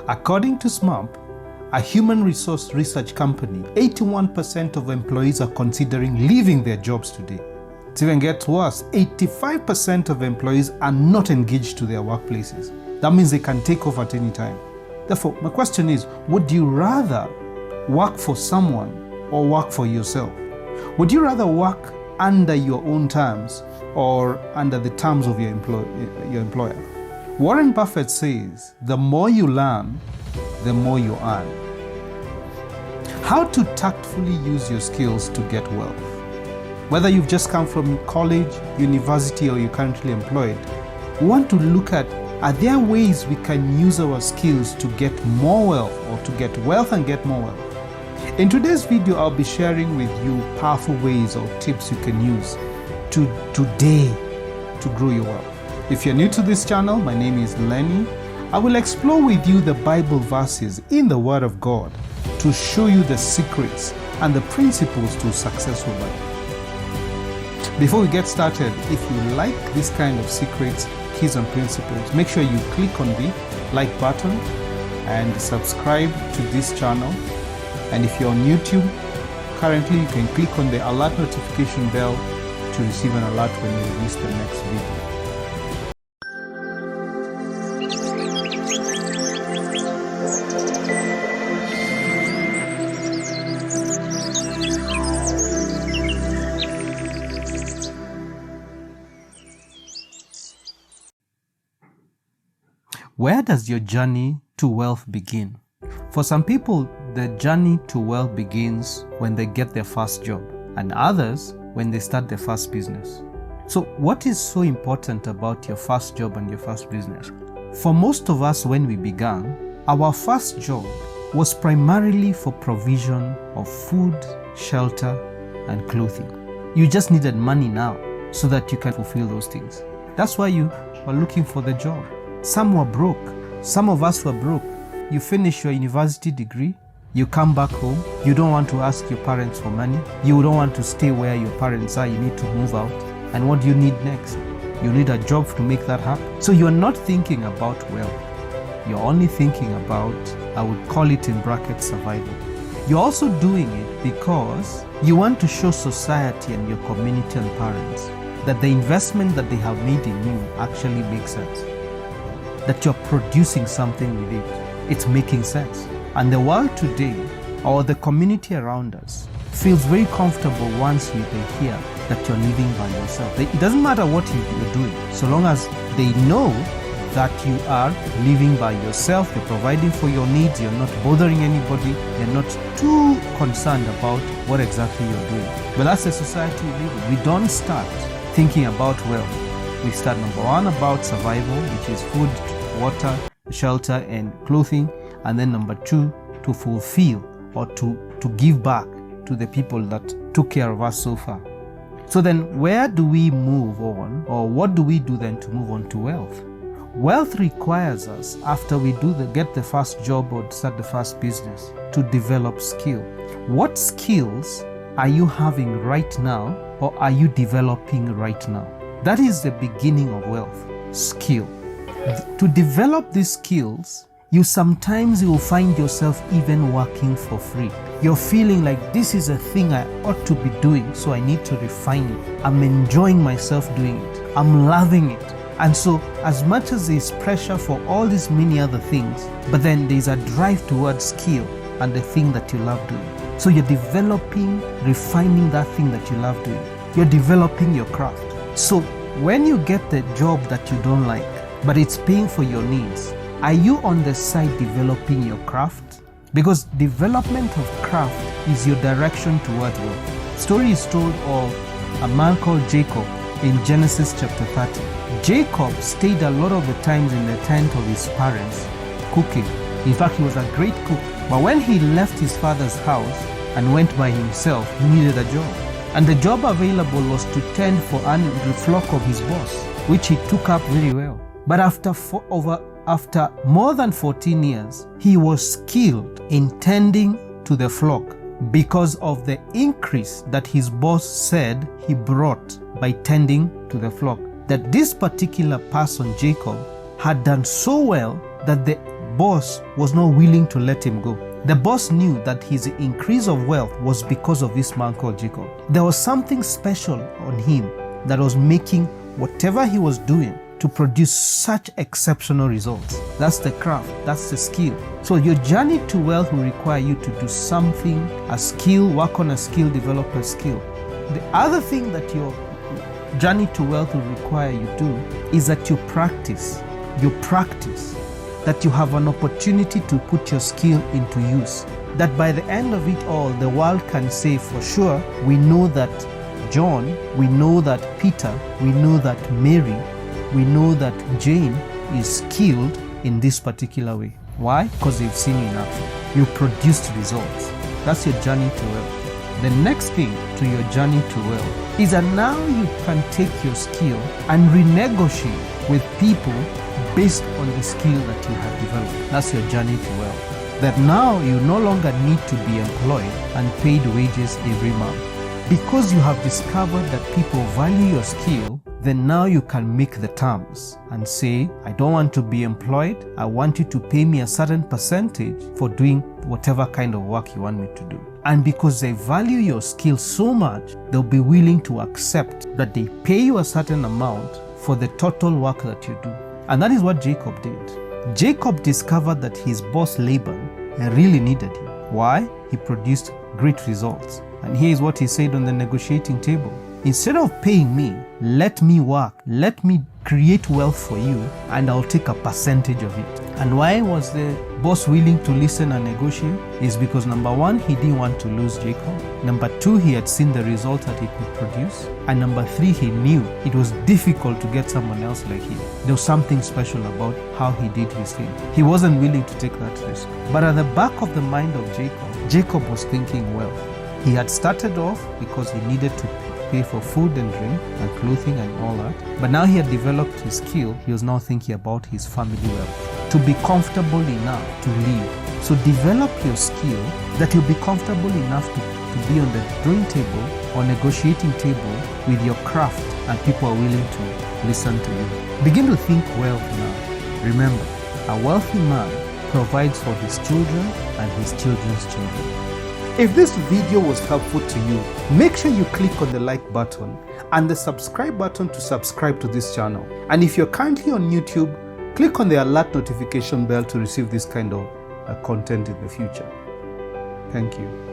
According to SMAP, a human resource research company, 81% of employees are considering leaving their jobs today. It even gets worse, 85% of employees are not engaged to their workplaces. That means they can take off at any time. Therefore, my question is, would you rather work for someone or work for yourself? Would you rather work under your own terms or under the terms of your employer? Warren Buffett says, the more you learn, the more you earn. How to tactfully use your skills to get wealth. Whether you've just come from college, university, or you're currently employed, we want to look at, are there ways we can use our skills to get more wealth or to get wealth and get more wealth? In today's video, I'll be sharing with you powerful ways or tips you can use today to grow your wealth. If you're new to this channel, my name is Lenny. I will explore with you the Bible verses in the Word of God to show you the secrets and the principles to successful life. Before we get started, if you like this kind of secrets, keys and principles, make sure you click on the like button and subscribe to this channel. And if you're on YouTube, currently you can click on the alert notification bell to receive an alert when we release the next video. Where does your journey to wealth begin? For some people, the journey to wealth begins when they get their first job, and others when they start their first business. So what is so important about your first job and your first business? For most of us, when we began, our first job was primarily for provision of food, shelter, and clothing. You just needed money now so that you can fulfill those things. That's why you were looking for the job. Some were broke. Some of us were broke. You finish your university degree, you come back home, you don't want to ask your parents for money, you don't want to stay where your parents are, you need to move out. And what do you need next? You need a job to make that happen. So you're not thinking about wealth. You're only thinking about, I would call it in brackets, survival. You're also doing it because you want to show society and your community and parents that the investment that they have made in you actually makes sense. That you're producing something with it. It's making sense. And the world today, or the community around us, feels very comfortable once they hear that you're living by yourself. It doesn't matter what you're doing, so long as they know that you are living by yourself, you're providing for your needs, you're not bothering anybody, you're not too concerned about what exactly you're doing. But that's the society we live in. We don't start thinking about wealth. We start, number one, about survival, which is food, water, shelter, and clothing. And then number two, to fulfill or to give back to the people that took care of us so far. So then where do we move on, or what do we do then to move on to wealth? Wealth requires us, after we get the first job or start the first business, to develop skill. What skills are you having right now, or are you developing right now? That is the beginning of wealth, skill. To develop these skills, you will find yourself even working for free. You're feeling like this is a thing I ought to be doing, so I need to refine it. I'm enjoying myself doing it. I'm loving it. And so as much as there's pressure for all these many other things, but then there's a drive towards skill and the thing that you love doing. So you're developing, refining that thing that you love doing. You're developing your craft. So when you get the job that you don't like, but it's paying for your needs, are you on the side developing your craft? Because development of craft is your direction toward wealth. Story is told of a man called Jacob in Genesis chapter 30. Jacob stayed a lot of the times in the tent of his parents cooking. In fact, he was a great cook. But when he left his father's house and went by himself, he needed a job. And the job available was to tend for the flock of his boss, which he took up very well. But after more than 14 years, he was skilled in tending to the flock because of the increase that his boss said he brought by tending to the flock. That this particular person, Jacob, had done so well that the boss was not willing to let him go. The boss knew that his increase of wealth was because of this man called Jacob. There was something special on him that was making whatever he was doing to produce such exceptional results. That's the craft, that's the skill. So your journey to wealth will require you to do something, a skill, work on a skill, develop a skill. The other thing that your journey to wealth will require you do is that you practice, that you have an opportunity to put your skill into use. That by the end of it all, the world can say for sure, we know that John, we know that Peter, we know that Mary, we know that Jane is skilled in this particular way. Why? Because they've seen you in action. You produced results. That's your journey to wealth. The next thing to your journey to wealth is that now you can take your skill and renegotiate with people based on the skill that you have developed. That's your journey to wealth. That now you no longer need to be employed and paid wages every month. Because you have discovered that people value your skill, then now you can make the terms and say, I don't want to be employed. I want you to pay me a certain percentage for doing whatever kind of work you want me to do. And because they value your skill so much, they'll be willing to accept that they pay you a certain amount for the total work that you do. And that is what Jacob did. Jacob discovered that his boss Laban really needed him. Why? He produced great results. And here's what he said on the negotiating table. Instead of paying me, let me work, let me create wealth for you, and I'll take a percentage of it. And why was the boss willing to listen and negotiate? Is because number one, he didn't want to lose Jacob. Number two, he had seen the result that he could produce. And number three, he knew it was difficult to get someone else like him. There was something special about how he did his thing. He wasn't willing to take that risk. But at the back of the mind of Jacob, Jacob was thinking wealth. He had started off because he needed to pay for food and drink and clothing and all that. But now he had developed his skill. He was now thinking about his family wealth. To be comfortable enough to live. So develop your skill that you'll be comfortable enough to be on the drawing table or negotiating table with your craft and people are willing to listen to you. Begin to think wealth now. Remember, a wealthy man provides for his children and his children's children. If this video was helpful to you, make sure you click on the like button and the subscribe button to subscribe to this channel. And if you're currently on YouTube, click on the alert notification bell to receive this kind of content in the future. Thank you.